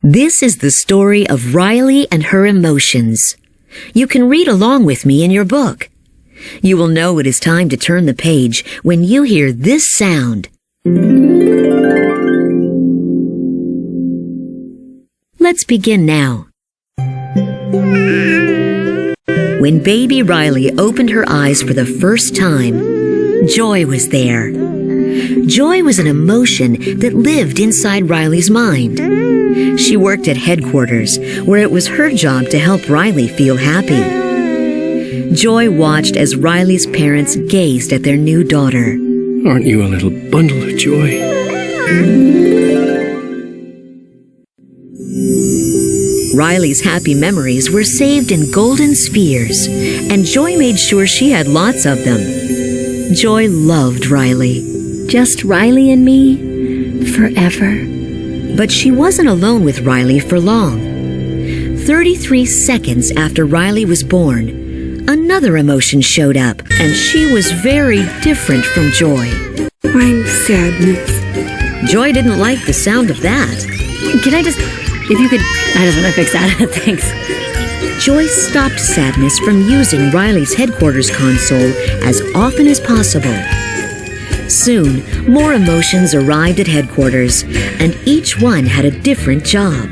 This is the story of Riley and her emotions. You can read along with me in your book. You will know it is time to turn the page when you hear this sound. Let's begin now. When baby Riley opened her eyes for the first time, joy was there. Joy was an emotion that lived inside Riley's mind. She worked at headquarters, where it was her job to help Riley feel happy. Joy watched as Riley's parents gazed at their new daughter. Aren't you a little bundle of joy? Riley's happy memories were saved in golden spheres, and Joy made sure she had lots of them. Joy loved Riley. Just Riley and me, forever. But she wasn't alone with Riley for long. 33 seconds after Riley was born, another emotion showed up, and she was very different from Joy. I'm sadness. Joy didn't like the sound of that. Can I just want to fix that. Thanks. Joy stopped Sadness from using Riley's headquarters console as often as possible. Soon, more emotions arrived at headquarters, and each one had a different job.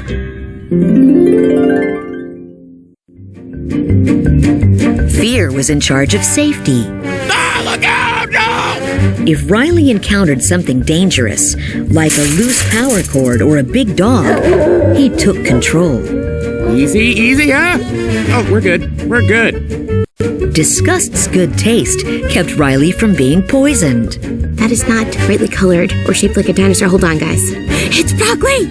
Fear was in charge of safety. Look out! No! If Riley encountered something dangerous, like a loose power cord or a big dog, he took control. Easy, huh? Oh, we're good. Disgust's good taste kept Riley from being poisoned. That is not brightly colored or shaped like a dinosaur. Hold on, guys. It's broccoli!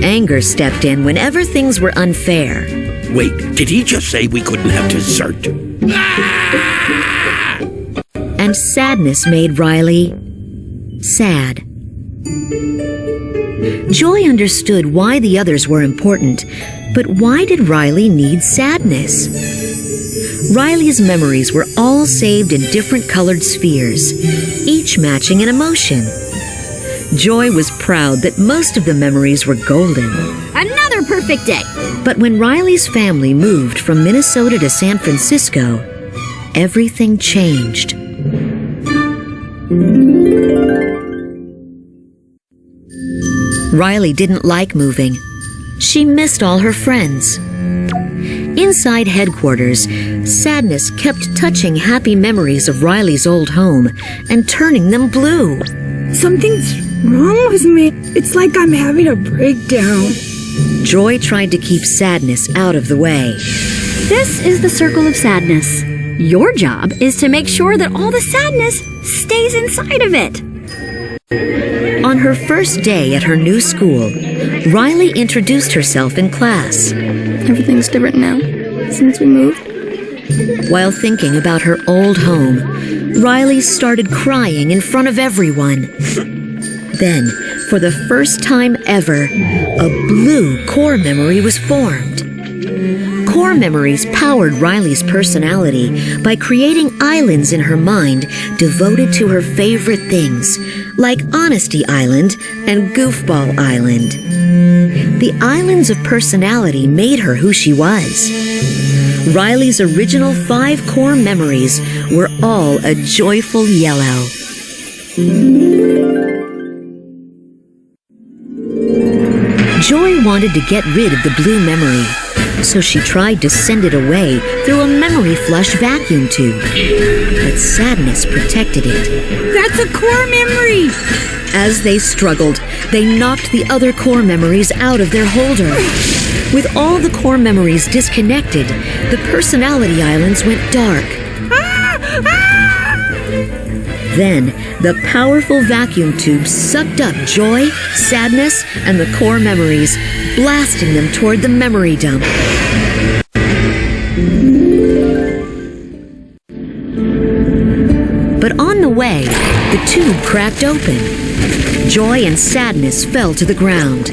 Anger stepped in whenever things were unfair. Wait, did he just say we couldn't have dessert? And sadness made Riley sad. Joy understood why the others were important, but why did Riley need sadness? Riley's memories were all saved in different colored spheres, each matching an emotion. Joy was proud that most of the memories were golden. Another perfect day. But when Riley's family moved from Minnesota to San Francisco, everything changed. Riley didn't like moving. She missed all her friends. Inside headquarters, sadness kept touching happy memories of Riley's old home and turning them blue. Something's wrong with me. It's like I'm having a breakdown. Joy tried to keep sadness out of the way. This is the circle of sadness. Your job is to make sure that all the sadness stays inside of it. On her first day at her new school, Riley introduced herself in class. Everything's different now, since we moved. While thinking about her old home, Riley started crying in front of everyone. Then, for the first time ever, a blue core memory was formed. Core memories powered Riley's personality by creating islands in her mind devoted to her favorite things, like Honesty Island and Goofball Island. The islands of personality made her who she was. Riley's original 5 core memories were all a joyful yellow. Joy wanted to get rid of the blue memory, so she tried to send it away through a memory flush vacuum tube. But sadness protected it. That's a core memory! As they struggled, they knocked the other core memories out of their holder. With all the core memories disconnected, the personality islands went dark. Then, the powerful vacuum tube sucked up joy, sadness, and the core memories, blasting them toward the memory dump. But on the way, the tube cracked open. Joy and sadness fell to the ground.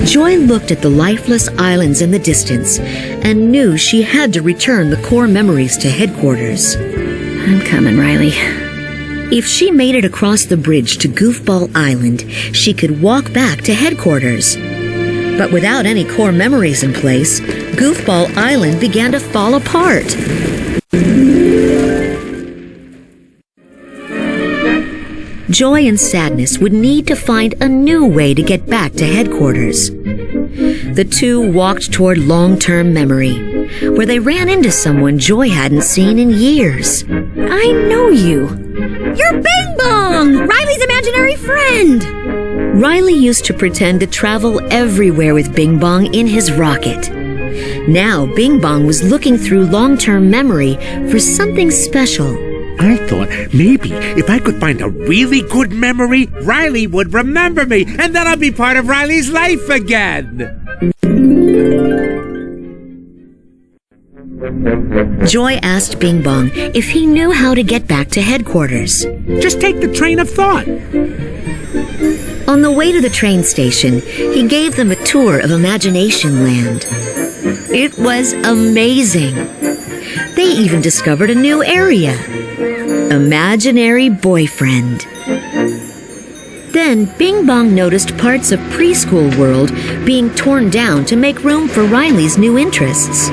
Joy looked at the lifeless islands in the distance and knew she had to return the core memories to headquarters. I'm coming, Riley. If she made it across the bridge to Goofball Island, she could walk back to headquarters. But without any core memories in place, Goofball Island began to fall apart. Joy and Sadness would need to find a new way to get back to headquarters. The two walked toward long-term memory, where they ran into someone Joy hadn't seen in years. I know you. You're Bing Bong, Riley's imaginary friend. Riley used to pretend to travel everywhere with Bing Bong in his rocket. Now Bing Bong was looking through long-term memory for something special. I thought maybe if I could find a really good memory, Riley would remember me, and then I'll be part of Riley's life again. Joy asked Bing Bong if he knew how to get back to headquarters. Just take the train of thought. On the way to the train station, he gave them a tour of Imagination Land. It was amazing. They even discovered a new area. Imaginary Boyfriend. Then Bing Bong noticed parts of Preschool World being torn down to make room for Riley's new interests.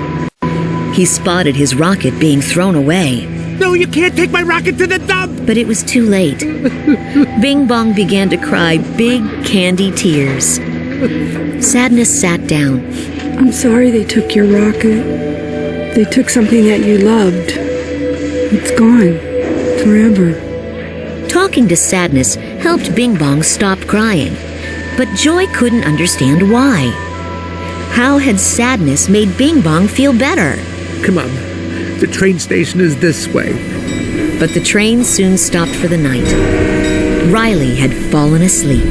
He spotted his rocket being thrown away. No, you can't take my rocket to the dump! But it was too late. Bing Bong began to cry big candy tears. Sadness sat down. I'm sorry they took your rocket. They took something that you loved. It's gone. Forever. Talking to Sadness helped Bing Bong stop crying. But Joy couldn't understand why. How had Sadness made Bing Bong feel better? Come on, the train station is this way. But the train soon stopped for the night. Riley had fallen asleep.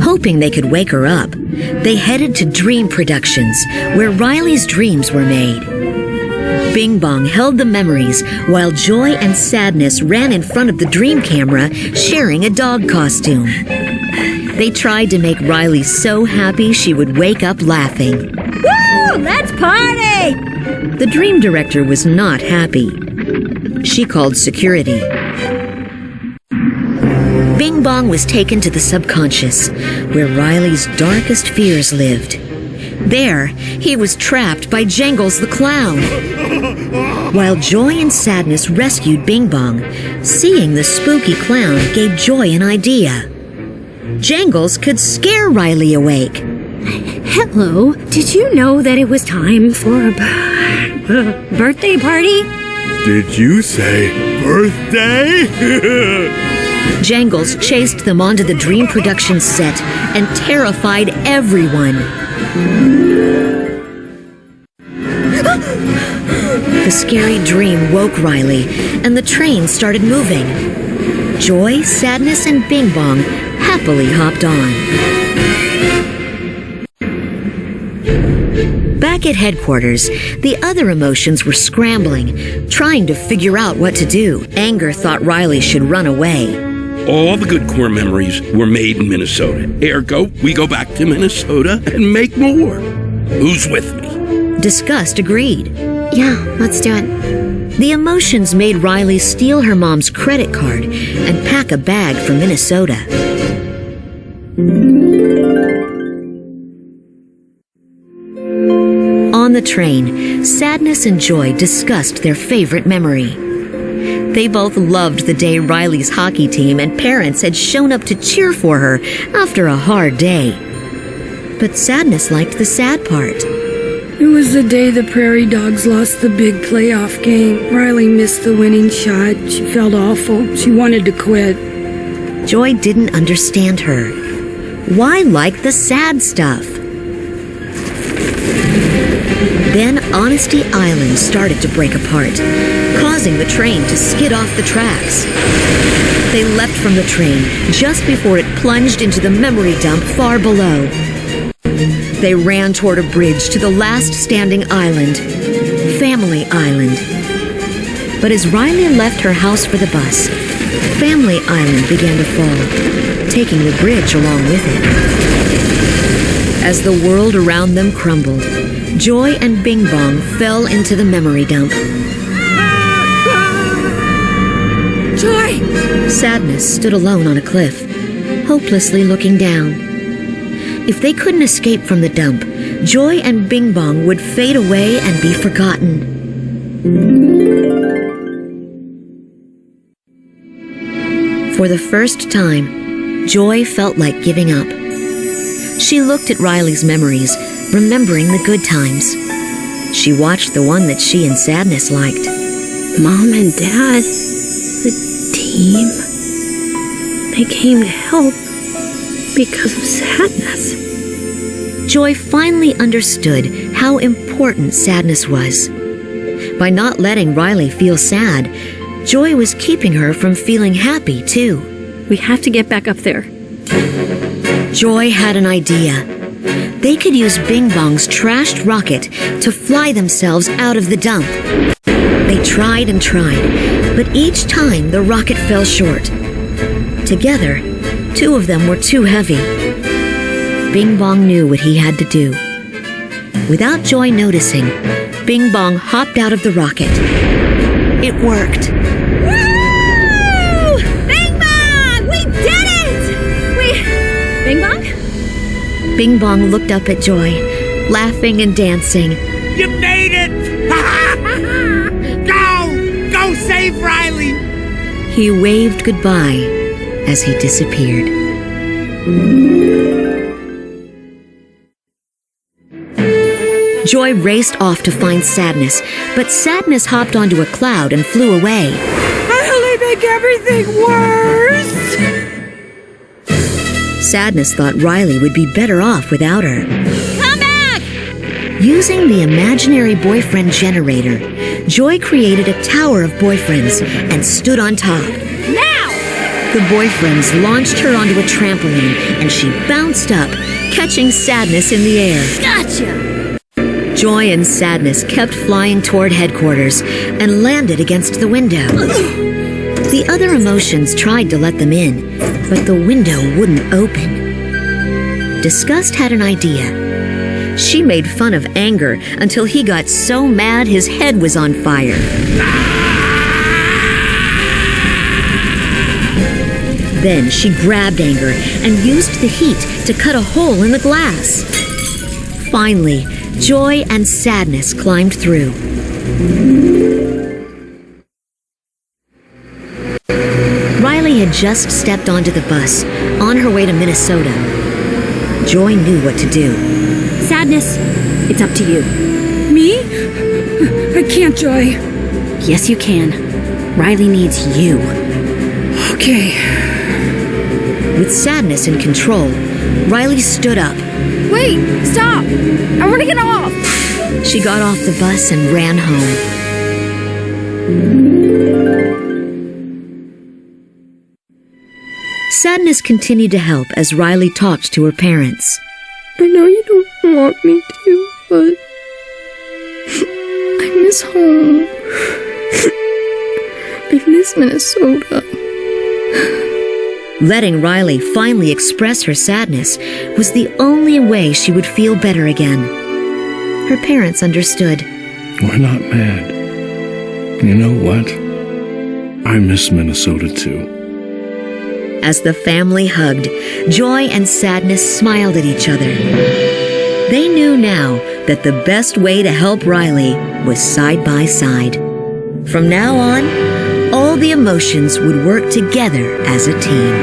Hoping they could wake her up, they headed to Dream Productions, where Riley's dreams were made. Bing Bong held the memories while Joy and Sadness ran in front of the dream camera, sharing a dog costume. They tried to make Riley so happy she would wake up laughing. Woo! Let's party! The dream director was not happy. She called security. Bing Bong was taken to the subconscious, where Riley's darkest fears lived. There, he was trapped by Jangles the Clown. While Joy and Sadness rescued Bing Bong, seeing the spooky clown gave Joy an idea. Jangles could scare Riley awake. Hello, did you know that it was time for a birthday party? Did you say birthday? Jangles chased them onto the Dream Productions set and terrified everyone. The scary dream woke Riley, and the train started moving. Joy, Sadness, and Bing Bong happily hopped on. Back at headquarters, the other emotions were scrambling, trying to figure out what to do. Anger thought Riley should run away. All the good core memories were made in Minnesota. Ergo, we go back to Minnesota and make more. Who's with me? Disgust agreed. Yeah, let's do it. The emotions made Riley steal her mom's credit card and pack a bag for Minnesota. On the train, Sadness and Joy discussed their favorite memory. They both loved the day Riley's hockey team and parents had shown up to cheer for her after a hard day. But Sadness liked the sad part. It was the day the Prairie Dogs lost the big playoff game. Riley missed the winning shot. She felt awful. She wanted to quit. Joy didn't understand her. Why like the sad stuff? Then Honesty Island started to break apart, causing the train to skid off the tracks. They leapt from the train just before it plunged into the memory dump far below. They ran toward a bridge to the last standing island, Family Island. But as Riley left her house for the bus, Family Island began to fall, taking the bridge along with it. As the world around them crumbled, Joy and Bing Bong fell into the memory dump. Joy! Sadness stood alone on a cliff, hopelessly looking down. If they couldn't escape from the dump, Joy and Bing Bong would fade away and be forgotten. For the first time, Joy felt like giving up. She looked at Riley's memories, remembering the good times. She watched the one that she and Sadness liked. Mom and Dad, the team, they came to help because of Sadness. Joy finally understood how important Sadness was. By not letting Riley feel sad, Joy was keeping her from feeling happy, too. We have to get back up there. Joy had an idea. They could use Bing Bong's trashed rocket to fly themselves out of the dump. They tried and tried, but each time the rocket fell short. Together, two of them were too heavy. Bing Bong knew what he had to do. Without Joy noticing, Bing Bong hopped out of the rocket. It worked. Woo! Bing Bong! We did it! Bing Bong? Bing Bong looked up at Joy, laughing and dancing. You made it! Go! Go save Riley! He waved goodbye as he disappeared. Joy raced off to find Sadness, but Sadness hopped onto a cloud and flew away. I'll make everything worse! Sadness thought Riley would be better off without her. Come back! Using the imaginary boyfriend generator, Joy created a tower of boyfriends and stood on top. Now! The boyfriends launched her onto a trampoline and she bounced up, catching Sadness in the air. Gotcha! Joy and Sadness kept flying toward headquarters and landed against the window. The other emotions tried to let them in, but the window wouldn't open. Disgust had an idea. She made fun of Anger until he got so mad his head was on fire. Then she grabbed Anger and used the heat to cut a hole in the glass. Finally, Joy and Sadness climbed through. Riley had just stepped onto the bus, on her way to Minnesota. Joy knew what to do. Sadness, it's up to you. Me? I can't, Joy. Yes, you can. Riley needs you. Okay. With Sadness in control, Riley stood up. Wait, stop! I want to get off! She got off the bus and ran home. Sadness continued to help as Riley talked to her parents. I know you don't want me to, but I miss home. I miss Minnesota. Letting Riley finally express her sadness was the only way she would feel better again. Her parents understood. We're not mad. You know what? I miss Minnesota too. As the family hugged, Joy and Sadness smiled at each other. They knew now that the best way to help Riley was side by side. From now on, all the emotions would work together as a team.